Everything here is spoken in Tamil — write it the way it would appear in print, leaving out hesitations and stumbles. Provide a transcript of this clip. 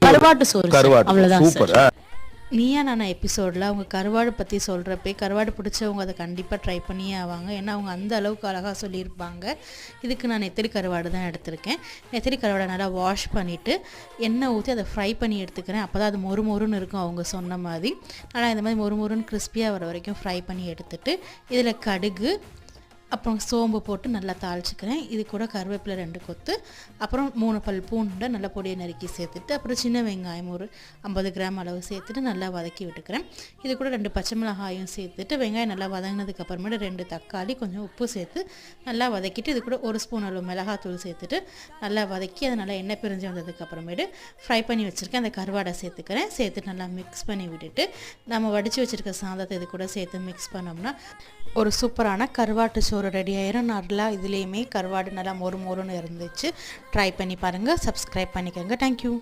கருவாட்டு சோறு. அவ்வளவுதான். சூப்பர். நீயா நானா எபிசோடில் அவங்க கருவாடு பற்றி சொல்கிறப்ப கருவாடு பிடிச்சவங்க அதை கண்டிப்பாக ட்ரை பண்ணியே ஆவாங்க. ஏன்னா அவங்க அந்த அளவுக்கு அழகாக சொல்லியிருப்பாங்க. இதுக்கு நான் நெத்திலி கருவாடு தான் எடுத்திருக்கேன். நெத்திலி கருவாடை நல்லா வாஷ் பண்ணிவிட்டு எண்ணெய் ஊற்றி அதை ஃப்ரை பண்ணி எடுத்துக்கிறேன். அப்போ தான் அது மொறு மொறுன்னு இருக்கும். அவங்க சொன்ன மாதிரி நல்லா இந்த மாதிரி மொறு மொறுன்னு கிறிஸ்பியாக வர வரைக்கும் ஃப்ரை பண்ணி எடுத்துகிட்டு இதில் கடுகு அப்புறம் சோம்பு போட்டு நல்லா தாளிச்சிக்கிறேன். இது கூட கருவேப்பிலை 2 கொத்து, அப்புறம் 3 பல் பூண்டை நல்லா பொடியை நறுக்கி சேர்த்துட்டு, அப்புறம் சின்ன வெங்காயம் ஒரு 50 கிராம் அளவு சேர்த்துட்டு நல்லா வதக்கி விட்டுக்கிறேன். இது கூட 2 பச்சை மிளகாயும் சேர்த்துட்டு வெங்காயம் நல்லா வதங்கினதுக்கு அப்புறமேட்டு 2 தக்காளி கொஞ்சம் உப்பு சேர்த்து நல்லா வதக்கிட்டு, இது கூட 1 ஸ்பூன் அளவு மிளகாத்தூள் சேர்த்துட்டு நல்லா வதக்கி அதை நல்லா எண்ணெய் பிரிஞ்சு வந்ததுக்கு அப்புறமேட்டு ஃப்ரை பண்ணி வச்சுருக்கேன் அந்த கருவாடை சேர்த்துக்கிறேன். சேர்த்துட்டு நல்லா மிக்ஸ் பண்ணி விட்டுட்டு நம்ம வடித்து வச்சுருக்க சாதத்தை இது கூட சேர்த்து மிக்ஸ் பண்ணோம்னா ஒரு சூப்பரான கருவாட்டு சோறு ரெடி ஆயிரும். நல்லா இதுலேயுமே கருவாடு நல்லா மொறு மொறுன்னு இருந்துச்சு. ட்ரை பண்ணி பாருங்கள். சப்ஸ்கிரைப் பண்ணிக்கோங்க. தேங்க்யூ.